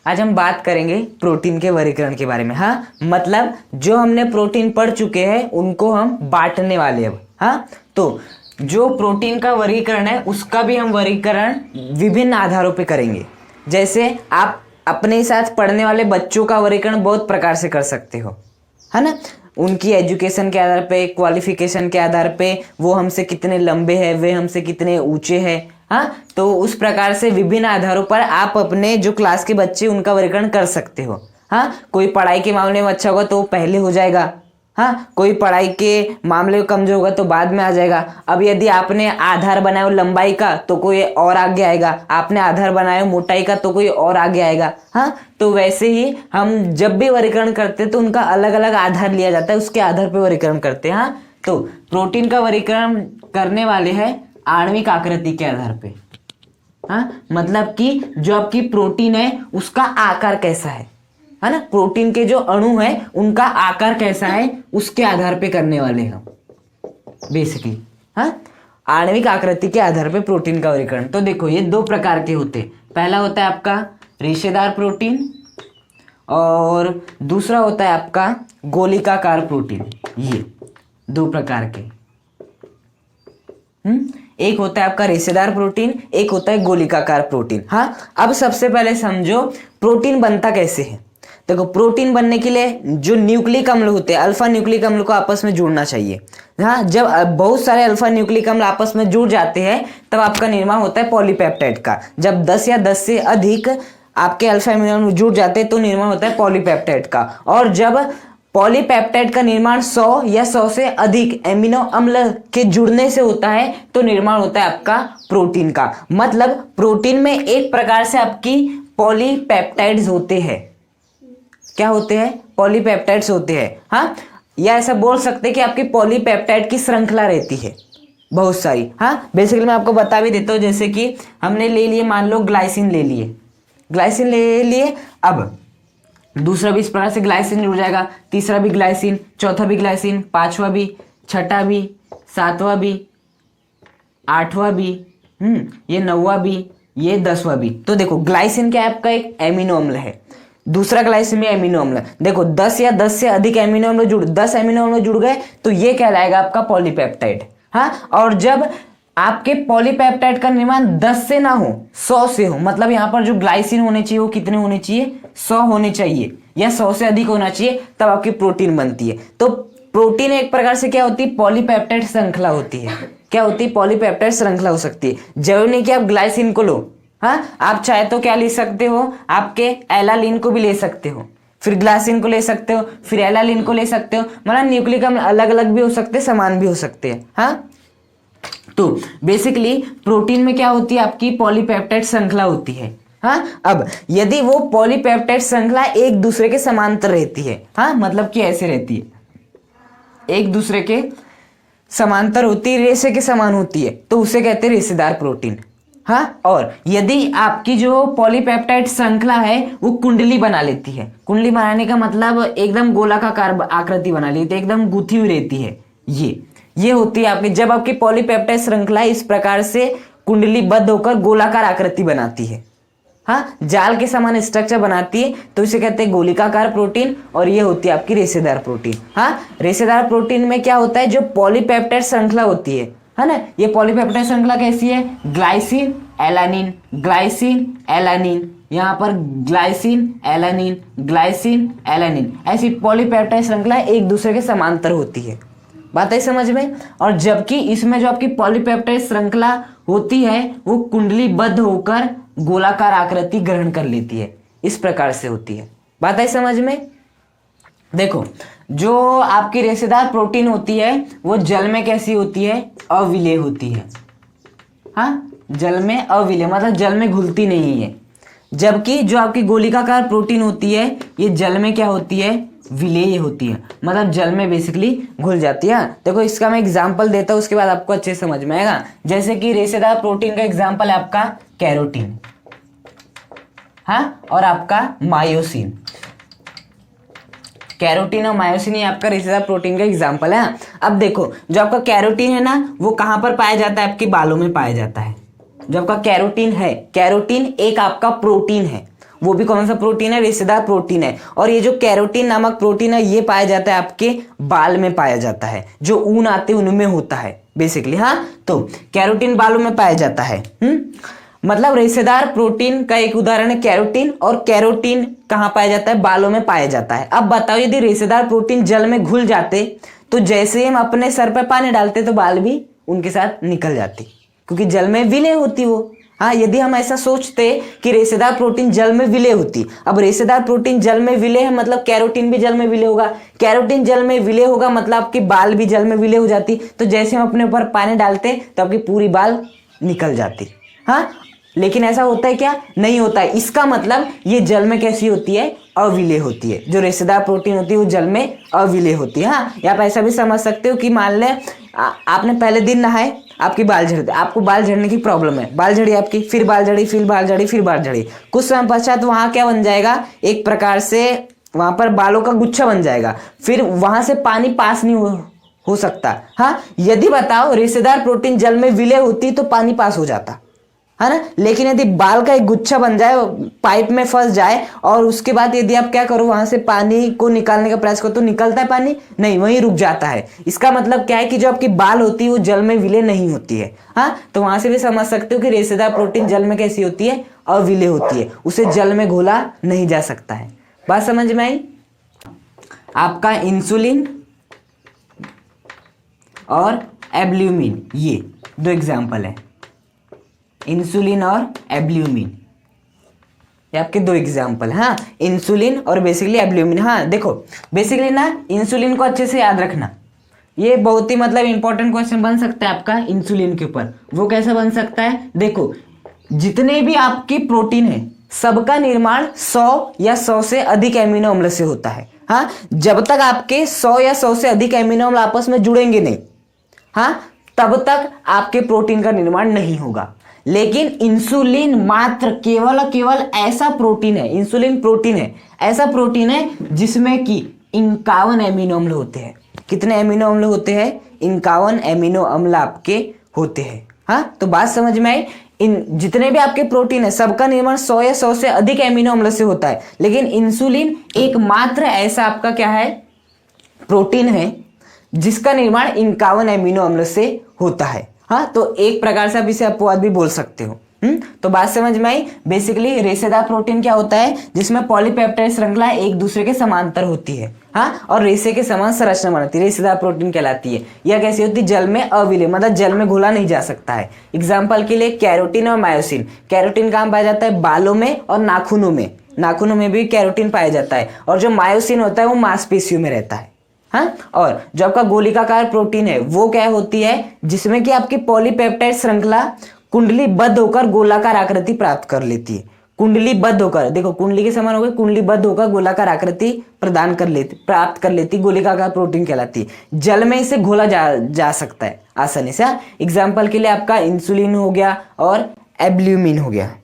आज हम बात करेंगे प्रोटीन के वर्गीकरण के बारे में। हाँ, मतलब जो हमने प्रोटीन पढ़ चुके हैं उनको हम बांटने वाले अब। हाँ, तो जो प्रोटीन का वर्गीकरण है उसका भी हम वर्गीकरण विभिन्न आधारों पे करेंगे। जैसे आप अपने साथ पढ़ने वाले बच्चों का वर्गीकरण बहुत प्रकार से कर सकते हो, है ना। उनकी एजुकेशन के आधार पे, क्वालिफिकेशन के आधार पे, वो हमसे कितने लंबे हैं, वे हमसे कितने ऊंचे हैं। हाँ, तो उस प्रकार से विभिन्न आधारों पर आप अपने जो क्लास के बच्चे उनका वर्गीकरण कर सकते हो। हाँ, कोई पढ़ाई के मामले में अच्छा होगा तो पहले हो जाएगा। हाँ, कोई पढ़ाई के मामले में कमजोर होगा तो बाद में आ जाएगा। अब यदि आपने आधार बनाया हो लंबाई का तो कोई और आगे आएगा, आपने आधार बनाया हो मोटाई का तो कोई और आगे आएगा। हाँ, तो वैसे ही हम जब भी वर्गीकरण करते हैं तो उनका अलग अलग आधार लिया जाता है, उसके आधार पर वर्गीकरण करते हैं। हाँ, तो प्रोटीन का वर्गीकरण करने वाले हैं आणविक आकृति के आधार पे। हाँ, मतलब कि जो आपकी प्रोटीन है उसका आकार कैसा है ना, प्रोटीन के जो अणु है उनका आकार कैसा है उसके आधार पे करने वाले हैं बेसिकली। हाँ, आणविक आकृति के आधार पे प्रोटीन का वर्गीकरण। तो देखो ये दो प्रकार के होते हैं। पहला होता है आपका रेशेदार प्रोटीन और दूसरा होता है आपका गोलिकाकार प्रोटीन। ये दो प्रकार के। एक होता है आपका रेशेदार प्रोटीन, एक होता है गोलिकाकार प्रोटीन। हाँ, अब सबसे पहले समझो प्रोटीन बनता कैसे है। देखो, प्रोटीन बनने के लिए जो न्यूक्लिक अम्ल होते हैं, अल्फा न्यूक्लिक अम्ल को आपस में जुड़ना चाहिए। हाँ, जब बहुत सारे अल्फा न्यूक्लिक अम्ल आपस में जुड़ जाते हैं तब आपका निर्माण होता है पॉलीपेप्टाइड का। जब 10 या 10 से अधिक आपके अल्फा एमिनो अम्ल जुड़ जाते हैं तो निर्माण होता है पॉलीपेप्टाइड का। और जब पॉलीपेप्टाइड का निर्माण 100 या 100 से अधिक एमिनो अम्ल के जुड़ने से होता है तो निर्माण होता है आपका प्रोटीन का। मतलब प्रोटीन में एक प्रकार से आपकी पॉलीपेप्टाइड्स होते हैं। क्या होते हैं? पॉलीपेप्टाइड्स होते हैं। हाँ, या ऐसा बोल सकते हैं कि आपकी पॉलीपेप्टाइड की श्रृंखला रहती है बहुत सारी। हाँ, बेसिकली मैं आपको बता भी देता हूँ। जैसे कि हमने ले लिए, मान लो ग्लाइसिन ले लिए, ग्लाइसिन ले लिए। अब दूसरा भी इस प्रकार से ग्लाइसिन जुड़ जाएगा, तीसरा भी ग्लाइसिन, चौथा भी ग्लाइसिन, पांचवा भी, छठा भी, सातवां भी, आठवां भी, ये नौवां भी, ये 10वां भी। तो देखो ग्लाइसिन क्या है? आपका एक एमिनो अम्ल है। दूसरा ग्लाइसिन में एमिनो अम्ल। देखो 10 या 10 से अधिक एमिनो अम्ल 10 एमिनो अम्ल जुड़ गए तो ये कहलाएगा आपका पॉलीपेप्टाइड। हाँ, और जब आपके पॉलीपेप्टाइड का निर्माण 10 से ना हो, 100 से हो, मतलब यहाँ पर जो ग्लाइसिन होने चाहिए वो कितने होने चाहिए? 100 होने चाहिए या 100 से अधिक होना चाहिए, तब आपकी प्रोटीन बनती है। तो प्रोटीन एक प्रकार से क्या होती है? पॉलीपेप्टाइड श्रृंखला होती है। क्या होती है? पॉलीपेप्टाइड श्रृंखला हो सकती है। जरूरी नहीं कि आप ग्लाइसिन को लो। हाँ, आप चाहे तो क्या ले सकते हो? आपके एलालिन को भी ले सकते हो, फिर ग्लाइसिन को ले सकते हो, फिर एलालिन को ले सकते हो। मतलब न्यूक्लिक अम्ल अलग अलग भी हो सकते हैं, समान भी हो सकते हैं। हाँ, तो बेसिकली प्रोटीन में क्या होती है? आपकी पॉलीपेप्टाइड श्रृंखला होती है। हाँ, अब यदि वो पॉलीपेप्टाइड श्रृंखला एक दूसरे के समांतर रहती है, हाँ मतलब कि ऐसे रहती है, एक दूसरे के समांतर होती है, रेशे के समान होती है, तो उसे कहते हैं रेशेदार प्रोटीन। हाँ, और यदि आपकी जो पॉलीपेप्टाइड श्रृंखला है वो कुंडली बना लेती है, कुंडली बनाने का मतलब एकदम गोलाकार आकृति बना लेती है, एकदम गुथी हुई रहती है, ये होती है आपकी। जब आपकी पॉलीपेप्टाइड श्रृंखला इस प्रकार से कुंडलीबद्ध होकर गोलाकार आकृति बनाती है, हाँ जाल के समान स्ट्रक्चर बनाती है, तो इसे कहते हैं गोलिकाकार प्रोटीन। और ये होती है आपकी रेशेदार प्रोटीन। हाँ, रेशेदार प्रोटीन में क्या होता है? जो पॉलीपेप्टाइड श्रृंखला होती है ना, ये पॉलीपेप्टाइड श्रृंखला कैसी है? ग्लाइसिन एलानिन, ग्लाइसिन एलानिन, यहाँ पर ग्लाइसिन एलानिन, ग्लाइसिन एलानिन, ऐसी पॉलीपेप्टाइड श्रृंखला एक दूसरे के समांतर होती है। बात है समझ में? और जबकि इसमें जो आपकी पॉलीपेप्टाइड श्रृंखला होती है वो कुंडलीबद्ध होकर गोलाकार आकृति ग्रहण कर लेती है, इस प्रकार से होती है। बात है समझ में? देखो, जो आपकी रेशेदार प्रोटीन होती है वो जल में कैसी होती है? अविलेय होती है। हाँ, जल में अविलेय मतलब जल में घुलती नहीं है। जबकि जो आपकी गोलिकाकार प्रोटीन होती है ये जल में क्या होती है? विलेय होती है, मतलब जल में बेसिकली घुल जाती है। देखो इसका मैं एग्जांपल देता हूँ, उसके बाद आपको अच्छे समझ में आएगा। जैसे कि रेशेदार प्रोटीन का एग्जांपल है आपका कैरोटीन, हाँ, और आपका मायोसिन। कैरोटीन और मायोसिन ये आपका रेशेदार प्रोटीन का एग्जांपल है। अब देखो, जो आपका कैरोटीन है ना वो कहाँ पर पाया जाता है? आपके बालों में पाया जाता है। जो आपका कैरोटीन है, कैरोटीन एक आपका प्रोटीन है वो भी कौन सा प्रोटीन है, रेशेदार प्रोटीन है। और ये जो कैरोटीन नामक प्रोटीन है ये पाया जाता है आपके बाल में पाया जाता है, जो ऊन आते हैं उनमें होता है बेसिकली। हाँ, तो कैरोटीन बालों में पाया जाता है। मतलब रेशेदार प्रोटीन का एक उदाहरण है कैरोटीन, और कैरोटीन कहाँ पाया जाता है, बालों में पाया जाता है। अब बताओ यदि रेशेदार प्रोटीन जल में घुल जाते तो जैसे ही हम अपने सर पर पानी डालते तो बाल भी उनके साथ निकल जाते, क्योंकि जल में विलय होती वो। हाँ, यदि हम ऐसा सोचते कि रेशेदार प्रोटीन जल में विलय होती, अब रेशेदार प्रोटीन जल में विलय है मतलब कैरोटीन भी जल में विलय होगा, कैरोटीन जल में विलय होगा मतलब आपकी बाल भी जल में विलय हो जाती। तो जैसे हम अपने ऊपर पानी डालते तो आपकी पूरी बाल निकल जाती। हाँ, लेकिन ऐसा होता है क्या, नहीं होता है। इसका मतलब ये जल में कैसी होती है, अविलय होती है। जो रेशेदार प्रोटीन होती है वो जल में अविलय होती है। हाँ, या आप ऐसा भी समझ सकते हो कि मान लें आपने पहले दिन नहाए, आपकी बाल झड़ते, आपको बाल झड़ने की प्रॉब्लम है, बाल झड़ी आपकी, फिर बाल झड़ी, फिर बाल झड़ी, फिर बाल झड़ी। कुछ समय पश्चात वहां क्या बन जाएगा, एक प्रकार से वहां पर बालों का गुच्छा बन जाएगा, फिर वहां से पानी पास नहीं हो सकता। हाँ, यदि बताओ रेशेदार प्रोटीन जल में विलय होती तो पानी पास हो जाता है ना। लेकिन यदि बाल का एक गुच्छा बन जाए, पाइप में फंस जाए, और उसके बाद यदि आप क्या करो, वहां से पानी को निकालने का प्रयास करो तो निकलता है पानी नहीं, वहीं रुक जाता है। इसका मतलब क्या है कि जो आपकी बाल होती है वो जल में विलय नहीं होती है। हाँ, तो वहां से भी समझ सकते हो कि रेशेदार प्रोटीन जल में कैसी होती है, अविलय होती है, उसे जल में घोला नहीं जा सकता है। बात समझ में आई। आपका इंसुलिन और एल्ब्यूमिन, ये दो एग्जाम्पल है, इंसुलिन और एल्ब्यूमिन, ये आपके दो एग्जाम्पल। हाँ, इंसुलिन और बेसिकली एल्ब्यूमिन। हाँ देखो, बेसिकली ना इंसुलिन को अच्छे से याद रखना, ये बहुत ही मतलब इंपॉर्टेंट क्वेश्चन बन सकता है आपका इंसुलिन के ऊपर। वो कैसे बन सकता है, देखो जितने भी आपकी प्रोटीन है सबका निर्माण 100 या 100 से अधिक एमिनो अम्ल से होता है। हाँ, जब तक आपके 100 या 100 से अधिक एमिनो अम्ल आपस में जुड़ेंगे नहीं, हाँ, तब तक आपके प्रोटीन का निर्माण नहीं होगा। लेकिन इंसुलिन मात्र केवल ऐसा प्रोटीन है, इंसुलिन प्रोटीन है, ऐसा प्रोटीन है जिसमें कि 51 एमिनो अम्ल होते हैं। कितने एमिनो अम्ल होते हैं, 51 एमिनो अम्ल आपके होते हैं। हाँ, तो बात समझ में आई। इन जितने भी आपके प्रोटीन है सबका निर्माण 100 या 100 से अधिक एमिनो अम्ल से होता है, लेकिन इंसुलिन एकमात्र ऐसा आपका क्या है, प्रोटीन है जिसका निर्माण 51 एमिनो अम्ल से होता है। हाँ, तो एक प्रकार से आप इसे अपवाद भी बोल सकते हो। तो बात समझ में आई। बेसिकली रेशेदार प्रोटीन क्या होता है, जिसमें पॉलीपेप्टाइड श्रृंखला एक दूसरे के समांतर होती है। हाँ, और रेशे के समान संरचना बनाती है, रेशेदार प्रोटीन कहलाती है। यह कैसी होती है, जल में अविलय, मतलब जल में घोला नहीं जा सकता है। एग्जाम्पल के लिए कैरोटीन और मायोसिन। कैरोटीन कहाँ पाया जाता है, बालों में और नाखूनों में, नाखूनों में भी कैरोटीन पाया जाता है। और जो मायोसिन होता है वो मांसपेशियों में रहता है। हाँ, और जो आपका गोलिकाकार प्रोटीन है वो क्या होती है, जिसमें कि आपकी पॉलीपेप्टाइड श्रृंखला कुंडलीबद्ध होकर गोलाकार आकृति प्राप्त कर लेती है। कुंडलीबद्ध होकर, देखो कुंडली के समान हो गए, कुंडलीबद्ध होकर गोलाकार आकृति प्रदान कर लेती, प्राप्त कर लेती, गोलिकाकार प्रोटीन कहलाती है। जल में इसे घोला जा सकता है आसानी से। एग्जाम्पल के लिए आपका इंसुलिन हो गया और एल्ब्यूमिन हो गया।